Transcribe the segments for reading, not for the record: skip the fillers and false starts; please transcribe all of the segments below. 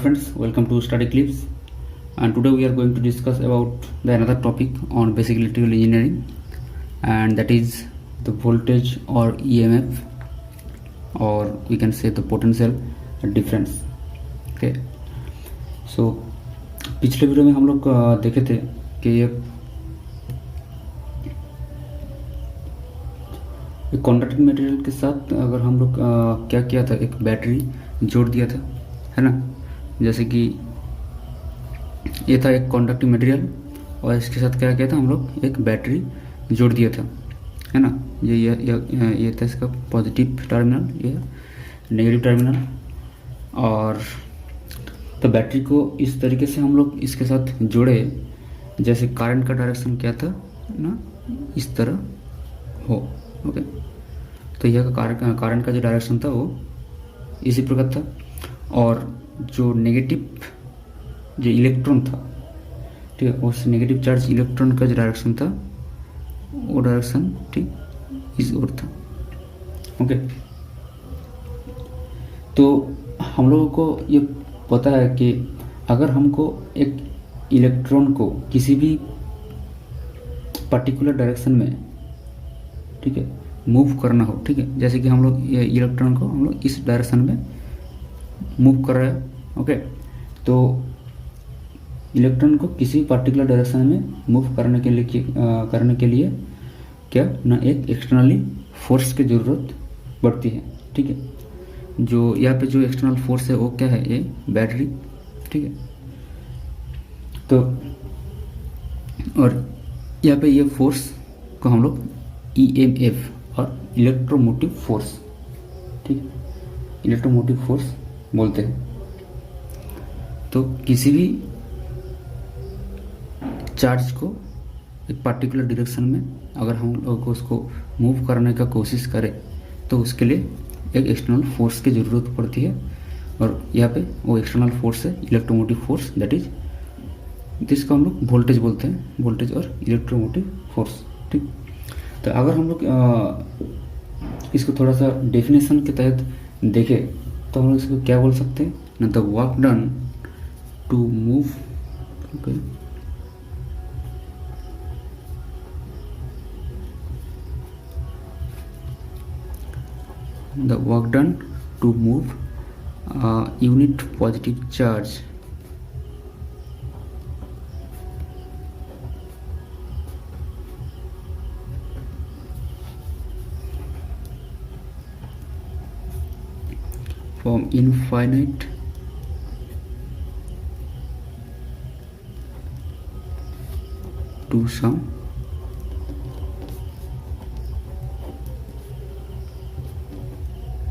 friends, welcome to Study Clips, and today we are going to discuss about the another topic on basic electrical engineering, and that is the voltage or EMF, or we can say the potential difference. Okay, so पिछले video में हम लोग देखे थे कि एक conducting material के साथ अगर हम लोग क्या किया था, एक बैटरी जोड़ दिया था, है ना। जैसे कि ये था एक कंडक्टिंग मटेरियल और इसके साथ क्या किया था, हम लोग एक बैटरी जोड़ दिया था, है ना। ये था इसका पॉजिटिव टर्मिनल, ये नेगेटिव टर्मिनल। और तो बैटरी को इस तरीके से हम लोग इसके साथ जोड़े जैसे करंट का डायरेक्शन क्या था ना, इस तरह हो। ओके, तो यह करंट का जो डायरेक्शन था वो इसी प्रकार था, और जो नेगेटिव जो इलेक्ट्रॉन था, ठीक है, उस नेगेटिव चार्ज इलेक्ट्रॉन का जो डायरेक्शन था वो डायरेक्शन ठीक इस ओर था। ओके, तो हम लोगों को ये पता है कि अगर हमको एक इलेक्ट्रॉन को किसी भी पर्टिकुलर डायरेक्शन में, ठीक है, मूव करना हो, ठीक है, जैसे कि हम लोग ये इलेक्ट्रॉन को हम लोग इस डायरेक्शन में मूव कर रहे हैं। ओके, तो इलेक्ट्रॉन को किसी पर्टिकुलर डायरेक्शन में मूव करने के लिए क्या ना, एक एक्सटर्नली फोर्स की ज़रूरत पड़ती है। ठीक है, जो यहाँ पे जो एक्सटर्नल फोर्स है वो क्या है, ये बैटरी। ठीक है, तो और यहाँ पे ये फोर्स को हम लोग EMF और इलेक्ट्रोमोटिव फोर्स, ठीक है, इलेक्ट्रोमोटिव फोर्स बोलते हैं। तो किसी भी चार्ज को एक पर्टिकुलर डायरेक्शन में अगर हम लोग उसको मूव करने का कोशिश करें तो उसके लिए एक एक्सटर्नल फोर्स की ज़रूरत पड़ती है, और यहाँ पे वो एक्सटर्नल फोर्स है इलेक्ट्रोमोटिव फोर्स, दैट इज जिसको हम लोग वोल्टेज बोलते हैं, वोल्टेज और इलेक्ट्रोमोटिव फोर्स। ठीक, तो अगर हम लोग इसको थोड़ा सा डेफिनेशन के तहत देखें तो हम लोग इसको क्या बोल सकते हैं ना, the work done to move, okay, the work done to move unit positive charge from infinite to some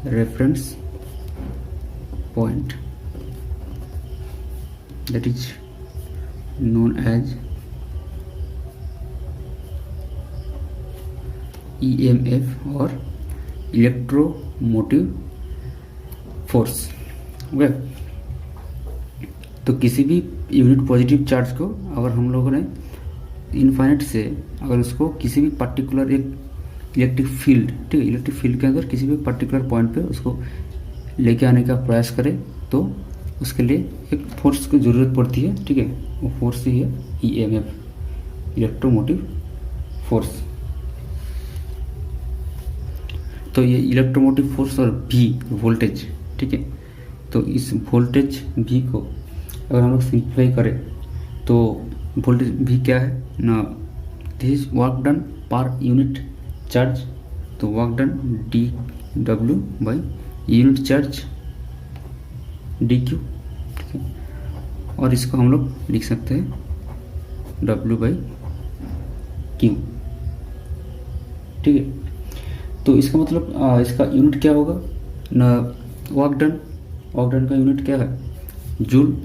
reference point, that is known as EMF और इलेक्ट्रोमोटिव फोर्स। ओके, तो किसी भी यूनिट पॉजिटिव चार्ज को अगर हम लोगों ने infinite से अगर उसको किसी भी पर्टिकुलर एक इलेक्ट्रिक फील्ड, ठीक है, इलेक्ट्रिक फील्ड के अंदर किसी भी पर्टिकुलर पॉइंट पे उसको लेके आने का प्रयास करें तो उसके लिए एक फोर्स की ज़रूरत पड़ती है। ठीक है, वो फोर्स ही है EMF, इलेक्ट्रोमोटिव फोर्स। तो ये इलेक्ट्रोमोटिव फोर्स और V वोल्टेज, ठीक है, तो इस वोल्टेज V को अगर हम लोग सिंप्लीफाई करें तो वोल्टेज V क्या है ना, this is work done per unit charge, तो work done dW by unit charge dQ, ठीक है, और इसको हम लोग लिख सकते हैं W बाई Q। ठीक है, तो इसका मतलब इसका यूनिट क्या होगा ना, वर्क डन का यूनिट क्या है, जूल,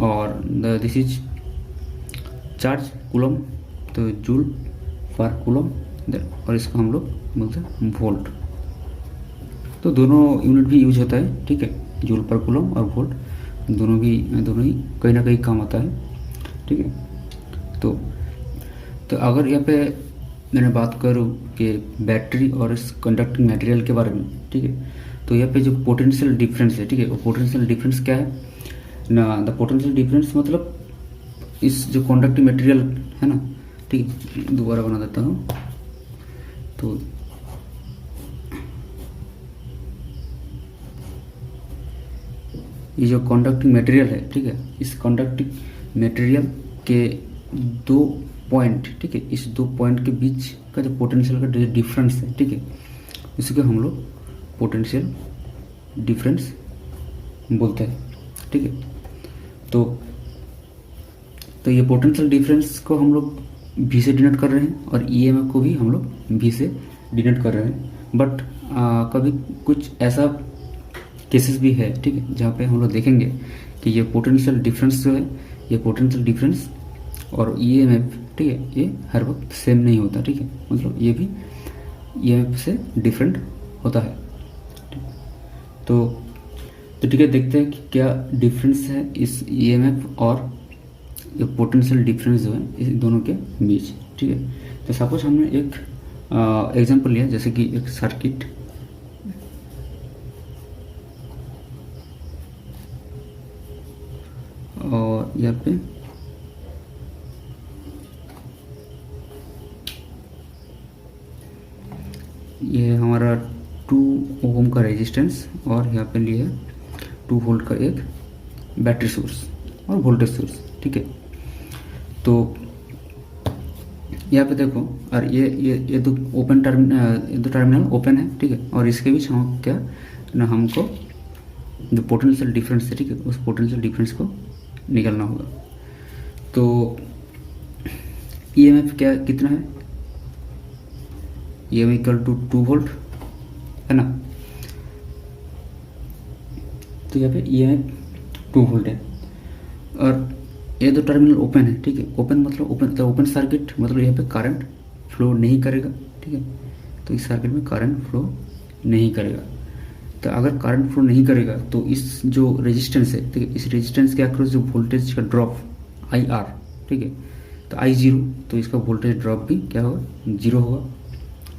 और दिस इज चार्ज कूलम, तो जूल पर कूलम, और इसको हम लोग बोलते हैं वोल्ट। तो दोनों यूनिट भी यूज होता है, ठीक है, जूल पर कूलम और वोल्ट दोनों ही कहीं ना कहीं काम आता है। ठीक है, तो अगर यहाँ पे मैंने बात करूँ कि बैटरी और इस कंडक्टिंग मटेरियल के बारे में, ठीक है, तो यहाँ पे जो पोटेंशियल डिफरेंस है, ठीक है, वो पोटेंशियल डिफरेंस क्या है ना द पोटेंशियल डिफरेंस मतलब इस जो कंडक्टिव मटेरियल है ना, ठीक है, दोबारा बना देता हूँ। तो ये जो कंडक्टिंग मटेरियल है, ठीक है, इस कंडक्टिंग मटेरियल के दो पॉइंट, ठीक है, इस दो पॉइंट के बीच का जो पोटेंशियल का डिफरेंस है, ठीक है, इसको हम लोग पोटेंशियल डिफरेंस बोलते हैं, ठीक है। तो ये पोटेंशियल डिफरेंस को हम लोग V से डिनोट कर रहे हैं और EMF को भी हम लोग V से डिनोट कर रहे हैं। बट कभी कुछ ऐसा केसेस भी है, ठीक है, जहाँ पे हम लोग देखेंगे कि ये पोटेंशियल डिफरेंस जो है, ये पोटेंशियल डिफरेंस और EMF, ठीक है, ये हर वक्त सेम नहीं होता, ठीक है, मतलब ये भी EMF से डिफरेंट होता है। तो ठीक है, देखते हैं कि क्या डिफरेंस है इस EMF और ये पोटेंशियल डिफरेंस जो है इस दोनों के बीच, ठीक है। तो सपोज हमने एक एग्जांपल लिया, जैसे कि एक सर्किट, और यहाँ पे ये हमारा 2 ओम का रेजिस्टेंस और यहाँ पे लिए 2 वोल्ट का एक बैटरी सोर्स और वोल्टेज सोर्स, ठीक है। तो यहाँ पे देखो, और ये दो ओपन दो टर्मिनल ओपन है, ठीक है, और इसके बीच हम क्या ना, हमको जो पोटेंशियल डिफरेंस है, ठीक है, उस पोटेंशियल डिफरेंस को निकालना होगा। तो EMF क्या कितना है, EMF इक्वल टू 2 वोल्ट है ना। तो यहाँ पे EMF 2 वोल्ट है और ये दो टर्मिनल ओपन है, ठीक है। ओपन मतलब ओपन सर्किट मतलब यहाँ पे करंट फ्लो नहीं करेगा, ठीक है। तो इस सर्किट में करंट फ्लो नहीं करेगा। तो अगर करंट फ्लो नहीं करेगा तो इस जो रेजिस्टेंस है, ठीक है, इस रेजिस्टेंस के अक्रॉस जो वोल्टेज का ड्रॉप IR, ठीक है, तो I0, तो इसका वोल्टेज ड्रॉप भी क्या होगा, 0 होगा,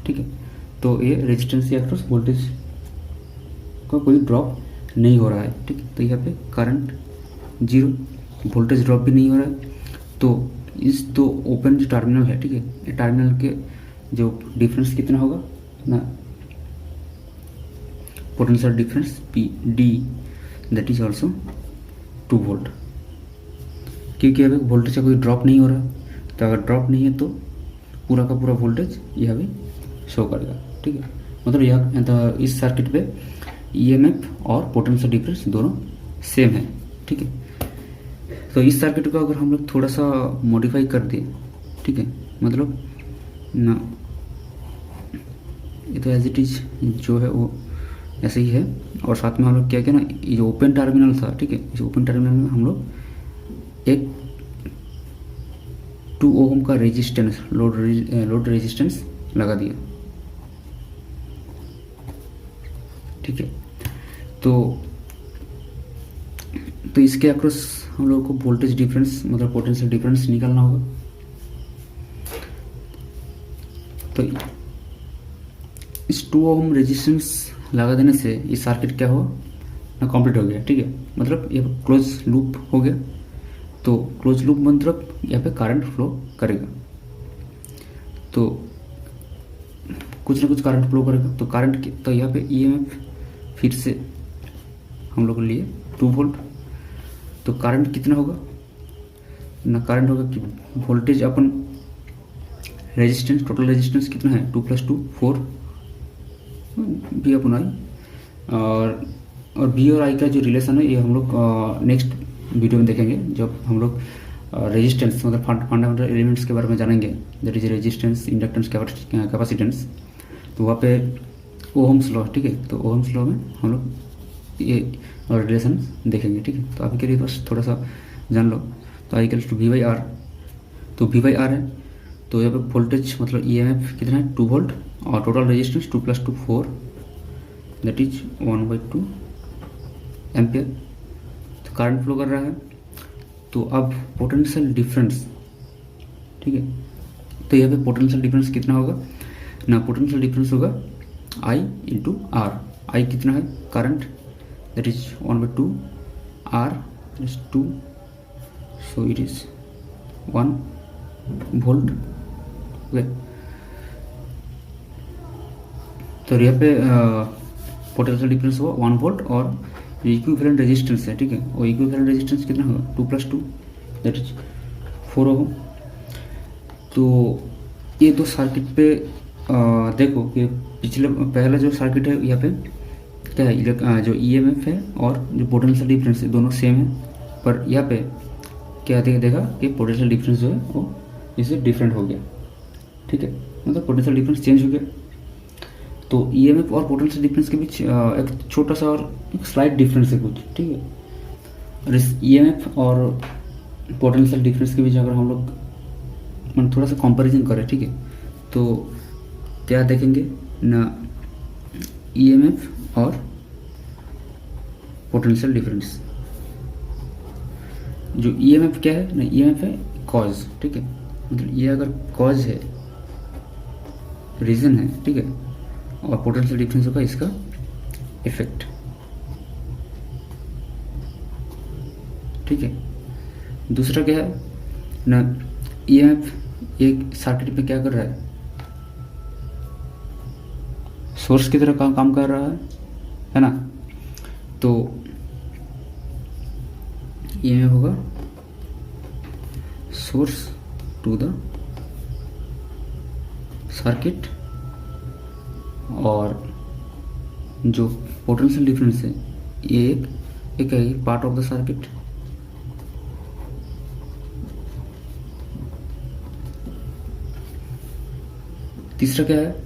ठीक है। तो ये रेजिस्टेंस के अक्रॉस वोल्टेज का कोई ड्रॉप नहीं हो रहा है, ठीक है। तो यहाँ पे करंट 0, वोल्टेज ड्रॉप भी नहीं हो रहा है। तो इस दो ओपन जो टर्मिनल है, ठीक है, ये टर्मिनल के जो डिफरेंस कितना होगा ना, potential difference PD, that is also 2 volt, क्योंकि अभी वोल्टेज का कोई ड्रॉप नहीं हो रहा। तो अगर ड्रॉप नहीं है तो पूरा का पूरा वोल्टेज यह भी शो करेगा, ठीक है। मतलब यह इस सर्किट पे EMF और पोटेंशियल डिफरेंस दोनों सेम है, ठीक है। तो इस सर्किट को अगर हम लोग थोड़ा सा मॉडिफाई कर दें, ठीक है, मतलब ना ये तो एज इट इज जो है वो ऐसे ही है। और साथ में हम लोग क्या किया ना, ये जो ओपन टर्मिनल था, ठीक है, इस ओपन टर्मिनल में हम लोग एक 2 ओम का रेजिस्टेंस लोड रेजिस्टेंस लगा दिया, ठीक है। तो इसके अक्रॉस हम लोगों को वोल्टेज डिफरेंस मतलब पोटेंशियल डिफरेंस निकालना होगा। तो इस 2 ओम रेजिस्टेंस लगा देने से ये सर्किट क्या हुआ ना, कंप्लीट हो गया, ठीक है। मतलब ये क्लोज लूप हो गया। तो क्लोज लूप मतलब यहाँ पे करंट फ्लो करेगा, तो कुछ ना कुछ करंट फ्लो करेगा। तो करंट तो यहाँ पे EMF फिर से हम लोग लिए 2 वोल्ट। तो करंट कितना होगा ना, करंट होगा कि वोल्टेज अपन रेजिस्टेंस, टोटल रेजिस्टेंस कितना है 2 + 2 4 V अपन I, और V और I का जो रिलेशन है ये हम लोग नेक्स्ट वीडियो में देखेंगे, जब हम लोग रेजिस्टेंस मतलब फंडामेंटल एलिमेंट्स के बारे में जानेंगे, that is resistance, inductance, capacitance. तो वहाँ पे ओहम्स लॉ, ठीक है, तो ओहम्स लॉ में हम लोग ये और रिलेशन देखेंगे, ठीक है। तो अभी के लिए बस थोड़ा सा जान लो। तो I = V/R, तो V/R है। तो यहाँ पे वोल्टेज मतलब EMF कितना है 2 वोल्ट और total resistance 2 + 2 4, that is 1/2 ampere. तो करंट फ्लो कर रहा है। तो अब पोटेंशियल डिफरेंस, ठीक है, तो यहाँ पे पोटेंशियल डिफरेंस कितना होगा ना, पोटेंशियल डिफरेंस होगा I × R। I कितना है current, that is 1/2 R is 2, so it is 1 volt. Okay, तो यहाँ पे पोटेंशियल डिफरेंस हुआ 1 वोल्ट और इक्विवेलेंट रेजिस्टेंस है, ठीक है, और इक्विवेलेंट रेजिस्टेंस कितना होगा 2 + 2 दैट इज 4 ओम। तो ये दो सर्किट पे देखो कि पहला जो सर्किट है यहाँ पे क्या है, जो ईएमएफ है और जो पोटेंशियल डिफरेंस है दोनों सेम है, पर यहाँ पे क्या देखा कि पोटेंशियल डिफरेंस जो है वो इससे डिफरेंट हो गया, ठीक है, मतलब पोटेंशियल डिफरेंस चेंज हो गया। तो ईएमएफ और पोटेंशियल डिफरेंस के बीच एक छोटा सा और एक स्लाइट डिफरेंस है कुछ, ठीक है। और इस ईएमएफ और पोटेंशियल डिफरेंस के बीच अगर हम लोग थोड़ा सा कंपैरिजन करें, ठीक है, तो क्या देखेंगे ना, ईएमएफ और पोटेंशियल डिफरेंस। जो ईएमएफ क्या है ना, ईएमएफ है कॉज, ठीक है, मतलब ये अगर कॉज है, रीजन है, ठीक है, और पोटेंशियल डिफरेंस होगा इसका इफेक्ट, ठीक है। दूसरा क्या है ना, ईएमएफ एक सर्किट पे क्या कर रहा है, सोर्स की तरह काम कर रहा है ना। तो ईएमएफ होगा सोर्स टू द सर्किट, और जो पोटेंशियल डिफरेंस है ये एक है पार्ट ऑफ द सर्किट। तीसरा क्या है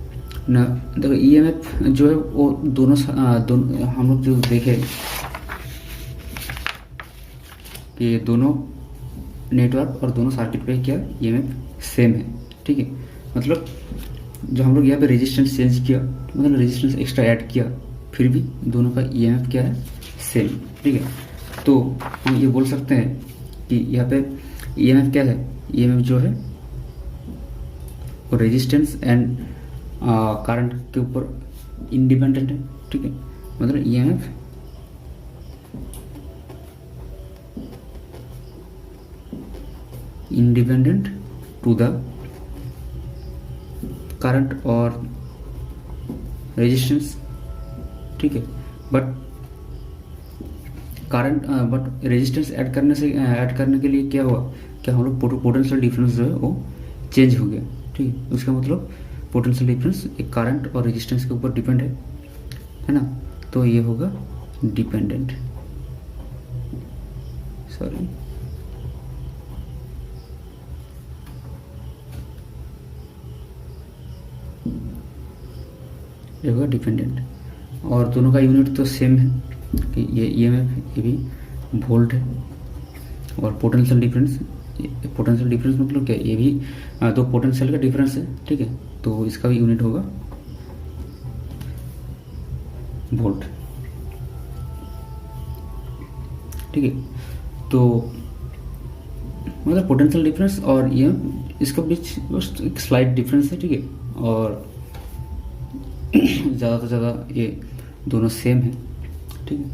ना, देखो ईएमएफ जो है वो दोनों हम लोग जो देखे कि दोनों नेटवर्क और दोनों सर्किट पे क्या ईएमएफ सेम है, ठीक है। मतलब जो हम लोग यहाँ पे रेजिस्टेंस चेंज किया, मतलब रेजिस्टेंस एक्स्ट्रा ऐड किया, फिर भी दोनों का ईएमएफ क्या है सेम, ठीक है। तो हम ये बोल सकते हैं कि यहाँ पे ईएमएफ क्या है, ईएमएफ जो है वो रेजिस्टेंस एंड करंट के ऊपर इंडिपेंडेंट है, ठीक है। मतलब EMF independent to the current और रेजिस्टेंस, ठीक है। But current but resistance add करने के लिए क्या हुआ, क्या हम लोग पोटेंशियल डिफरेंस जो है वो चेंज हो गया, ठीक है। उसका मतलब पोटेंशियल डिफरेंस एक करंट और रेजिस्टेंस के ऊपर डिपेंड है ना, तो ये होगा डिपेंडेंट, सॉरी ये होगा डिपेंडेंट। और दोनों का यूनिट तो सेम है कि ये ईएमएफ ये भी वोल्ट है, और पोटेंशियल डिफरेंस मतलब क्या, ये भी दो पोटेंशियल का डिफरेंस है, ठीक है, तो इसका भी यूनिट होगा वोल्ट, ठीक है। तो मतलब पोटेंशियल डिफरेंस और ये इसके बीच बस एक स्लाइट डिफरेंस है, ठीक है, और ज़्यादा से ज़्यादा ये दोनों सेम है, ठीक है।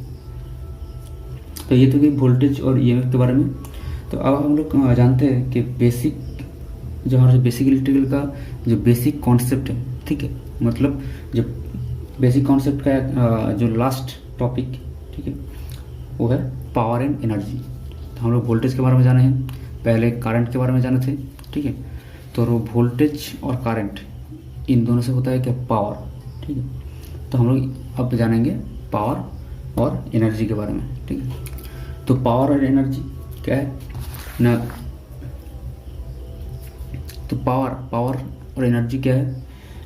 तो ये तो कि वोल्टेज और ईएमएफ के बारे में। तो अब हम लोग जानते हैं कि बेसिक जो हमारा बेसिक इलेक्ट्रिकल का जो बेसिक कॉन्सेप्ट है, ठीक है, मतलब जो बेसिक कॉन्सेप्ट का जो लास्ट टॉपिक, ठीक है, वो है पावर एंड एनर्जी। तो हम लोग वोल्टेज के बारे में जाने हैं, पहले करंट के बारे में जाने थे, ठीक है। तो वोल्टेज और करंट इन दोनों से होता है क्या, पावर, ठीक है। तो हम लोग अब जानेंगे पावर और एनर्जी के बारे में, ठीक है। तो पावर और एनर्जी क्या है ना, तो पावर और एनर्जी क्या है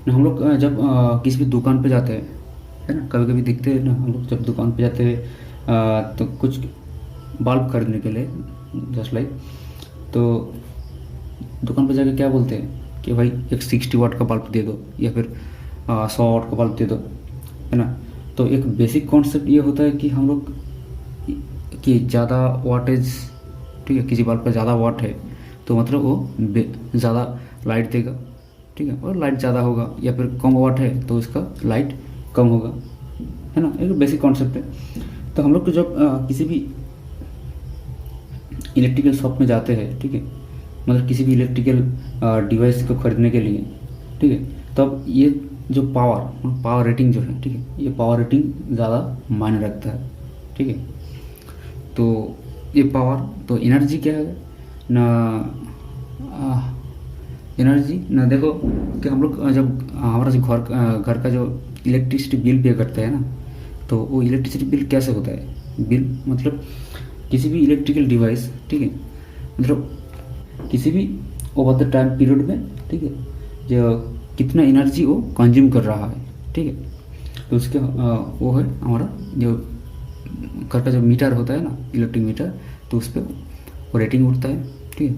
ना, हम लोग जब किसी भी दुकान पे जाते हैं, है ना, कभी कभी दिखते हैं ना, हम लोग जब दुकान पे जाते हैं तो कुछ बल्ब खरीदने के लिए, जस्ट लाइक, तो दुकान पे जाके क्या बोलते हैं कि भाई एक 60 वाट का बल्ब दे दो, या फिर 100 वाट का बल्ब दे दो, है ना। तो एक बेसिक कॉन्सेप्ट ये होता है कि हम लोग कि ज़्यादा वाटेज, ठीक है, किसी बल्ब का ज़्यादा वाट है तो मतलब वो ज़्यादा लाइट देगा, ठीक है, और लाइट ज़्यादा होगा, या फिर कम वाट है तो इसका लाइट कम होगा, है ना, एक बेसिक कॉन्सेप्ट है। तो हम लोग को जब किसी भी इलेक्ट्रिकल शॉप में जाते हैं, ठीक है, मतलब किसी भी इलेक्ट्रिकल डिवाइस को खरीदने के लिए, ठीक है, तब ये जो पावर रेटिंग जो है, ठीक है, ये पावर रेटिंग ज़्यादा मायने रखता है, ठीक है। तो ये पावर, तो एनर्जी क्या है ना, एनर्जी ना, देखो कि हम लोग जब हमारा जो घर का जो इलेक्ट्रिसिटी बिल पे करते हैं ना, तो वो इलेक्ट्रिसिटी बिल कैसे होता है, बिल मतलब किसी भी इलेक्ट्रिकल डिवाइस, ठीक है, मतलब किसी भी ओवर द टाइम पीरियड में, ठीक है, जो कितना एनर्जी वो कंज्यूम कर रहा है, ठीक है, तो उसके वो है हमारा जो घर का जो मीटर होता है ना, इलेक्ट्रिक मीटर, तो उस पर वो रेटिंग उठता है, ठीक है,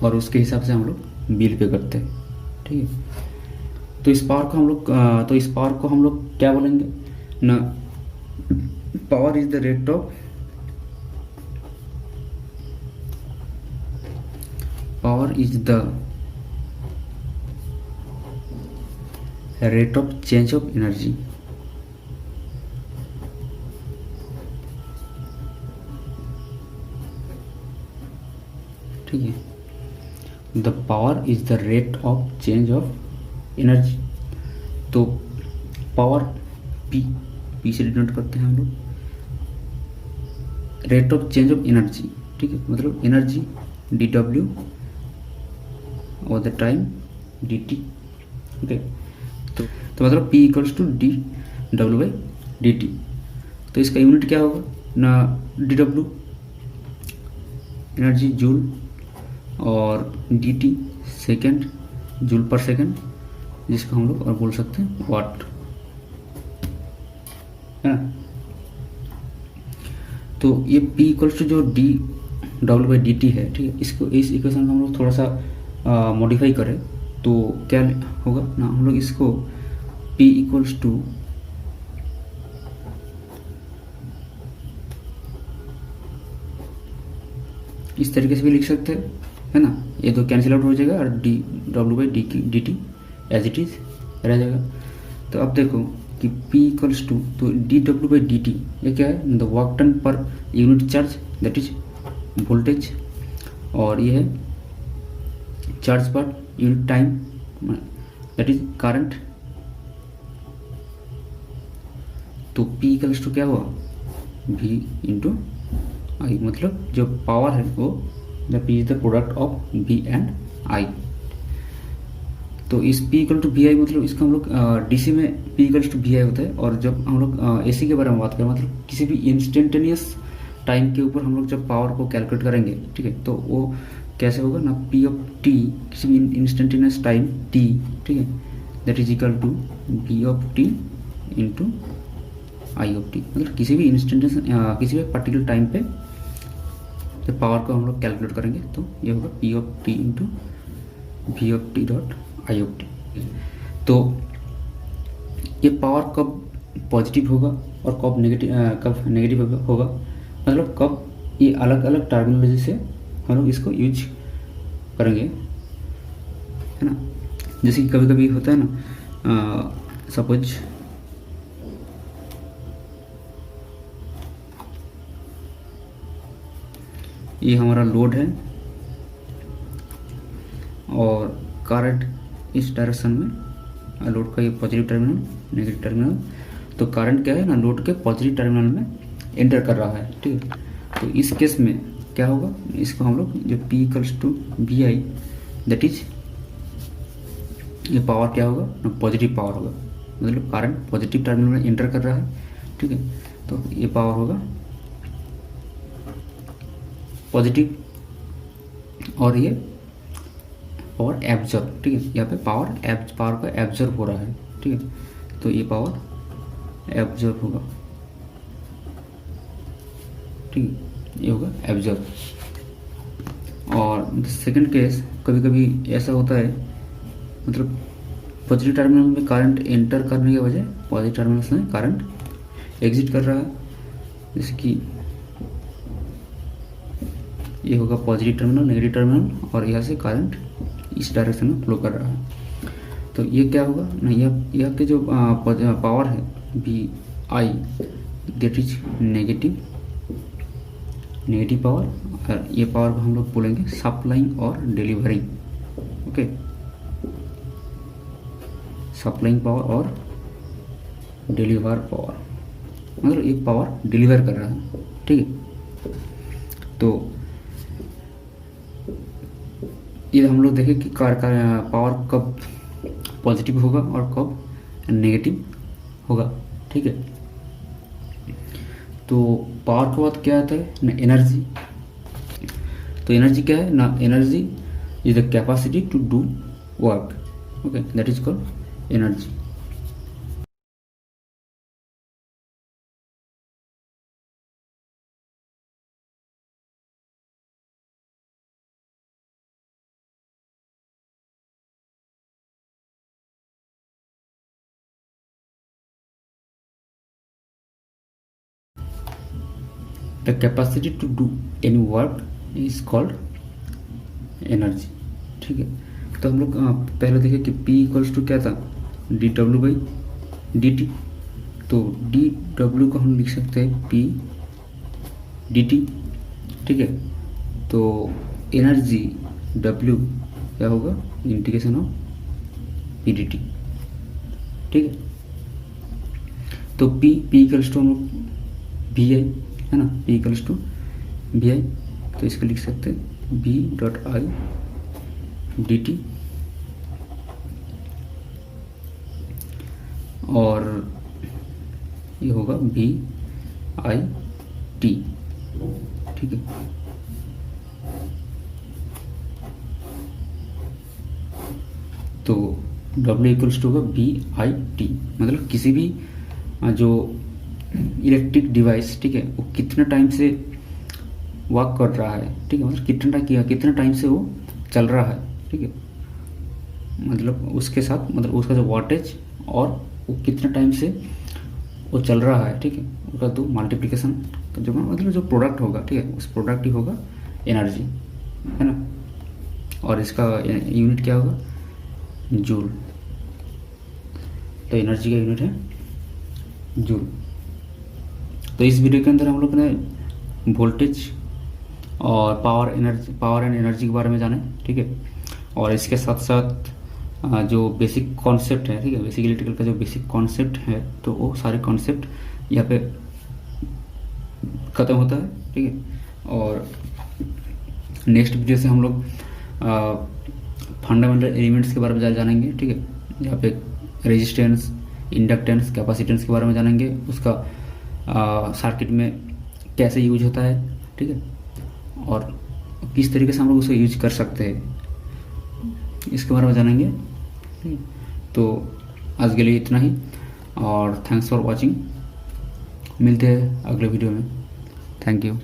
और उसके हिसाब से हम लोग बिल पे करते हैं, ठीक है। तो इस पावर को हम लोग क्या बोलेंगे ना, power is the rate of change of energy, ठीक है। The power is the rate of change of energy, तो पावर पी से डिनोट करते हैं हम लोग, rate of change of energy, ठीक है, मतलब एनर्जी dW और द टाइम dt, ठीक है। तो मतलब P equals to dW by dt, तो इसका यूनिट क्या होगा ना, dW एनर्जी जूल और dt सेकेंड, जूल पर सेकेंड, जिसको हम लोग और बोल सकते हैं वाट, है ना। तो ये P इक्वल्स टू जो dW बाई dt है, ठीक है, इसको इस इक्वेशन को हम लोग थोड़ा सा मॉडिफाई करें तो क्या होगा ना, हम लोग इसको P इक्वल्स टू इस तरीके से भी लिख सकते हैं, है ना, ये तो कैंसिल आउट हो जाएगा और dW by dt as it is रह जाएगा। तो अब देखो कि P इक्वल्स टू, तो dW बाई dt ये क्या है, the work done per unit charge, that is voltage, और ये है charge per unit time, that is current. तो P इक्वल्स टू क्या हुआ, V इंटू आई, मतलब जो पावर है वो the P is the product of V and I। तो इस P इक्वल टू वी आई, मतलब इसका हम लोग DC में P इक्वल्स टू वी आई होता है, और जब हम लोग AC के बारे में बात करें, मतलब किसी भी इंस्टेंटेनियस टाइम के ऊपर हम लोग जब पावर को कैलकुलेट करेंगे, ठीक है, तो वो कैसे होगा ना, P ऑफ T, किसी भी इंस्टेंटेनियस टाइम T, ठीक है, that is equal to V of T into I of T, मतलब किसी भी इंस्टेंटेनियस किसी भी पर्टिकुलर टाइम पे जब पावर को हम लोग कैलकुलेट करेंगे तो ये होगा P of T into V of T dot I of T। तो ये पावर कब पॉजिटिव होगा और कब नेगेटिव होगा, मतलब कब ये अलग अलग टर्मिनोलॉजी से हम लोग इसको यूज करेंगे, है ना। जैसे कि कभी कभी होता है ना, सपोज ये हमारा लोड है और करंट इस डायरेक्शन में, लोड का ये पॉजिटिव टर्मिनल, नेगेटिव टर्मिनल, तो करंट क्या है ना, लोड के पॉजिटिव टर्मिनल में एंटर कर रहा है, ठीक है। तो इस केस में क्या होगा, इसको हम लोग जो P equals to V I, that is ये पावर क्या होगा ना, पॉजिटिव पावर होगा, मतलब करंट पॉजिटिव टर्मिनल में एंटर कर रहा है, ठीक है, तो ये पावर होगा पॉजिटिव, और ये पावर एब्जॉर्ब, ठीक है, यहाँ पे पावर का एब्जॉर्ब हो रहा है, ठीक है, तो ये पावर एब्जॉर्ब होगा, ठीक है, ये होगा एब्जॉर्ब। और सेकंड केस कभी कभी ऐसा होता है, मतलब पॉजिटिव टर्मिनल में करंट एंटर करने के बजाय पॉजिटिव टर्मिनल में करंट एग्जिट कर रहा है, जैसे कि ये होगा पॉजिटिव टर्मिनल, नेगेटिव टर्मिनल, और यहाँ से करंट इस डायरेक्शन में फ्लो कर रहा है। तो ये क्या होगा ना, यह के जो पावर है V I, that is negative negative power, और ये पावर को हम लोग बोलेंगे सप्लाइंग और डिलीवरिंग। ओके, सप्लाइंग पावर और डिलीवर पावर, मतलब एक पावर डिलीवर कर रहा है, ठीक है। तो ये हम लोग देखें कि कार का पावर कब पॉजिटिव होगा और कब नेगेटिव होगा, ठीक है। तो पावर के बाद क्या आता है ना, एनर्जी। तो एनर्जी क्या है ना, energy is the capacity to do work, okay, that is called energy. The capacity to do any work is called energy, ठीक है। तो हम लोग पहले देखें कि P इक्वल्स टू क्या था, D W by D T. तो डी डब्ल्यू को हम लिख सकते हैं P डी टी, ठीक है। तो एनर्जी W क्या होगा, integration of P D T, ठीक है। तो P इक्वल्स टू हम लोग वी आई है ना, P इक्वल्स टू वी आई, तो इसको लिख सकते हैं V dot I D T, और ये होगा V आई टी, ठीक है। तो W इक्वल्स टू होगा V आई टी, मतलब किसी भी जो इलेक्ट्रिक डिवाइस, ठीक है, वो कितना टाइम से वर्क कर रहा है, ठीक है, मतलब कितना टाइम से वो चल रहा है, ठीक है, मतलब उसके साथ, मतलब उसका जो वाटेज और वो कितना टाइम से वो चल रहा है, ठीक है, उसका तो मल्टीप्लिकेशन जो मतलब जो प्रोडक्ट होगा, ठीक है, उस प्रोडक्ट ही होगा एनर्जी, है ना। और इसका यूनिट क्या होगा, जूल। तो एनर्जी का यूनिट है जूल। तो इस वीडियो के अंदर हम लोग ने वोल्टेज और पावर एंड एनर्जी के बारे में जाने, ठीक है। और इसके साथ साथ जो बेसिक कॉन्सेप्ट है, ठीक है, बेसिक इलेक्ट्रिकल का जो बेसिक कॉन्सेप्ट है, तो वो सारे कॉन्सेप्ट यहाँ पे ख़त्म होता है, ठीक है। और नेक्स्ट वीडियो से हम लोग फंडामेंटल एलिमेंट्स के बारे में जानेंगे, ठीक है। यहाँ पे रेजिस्टेंस, इंडक्टेंस, कैपेसिटेंस के बारे में जानेंगे, उसका सर्किट में कैसे यूज होता है, ठीक है, और किस तरीके से हम लोग उसे यूज कर सकते हैं, इसके बारे में जानेंगे, ठीक है। तो आज के लिए इतना ही, और थैंक्स फॉर वॉचिंग। मिलते हैं अगले वीडियो में। Thank you.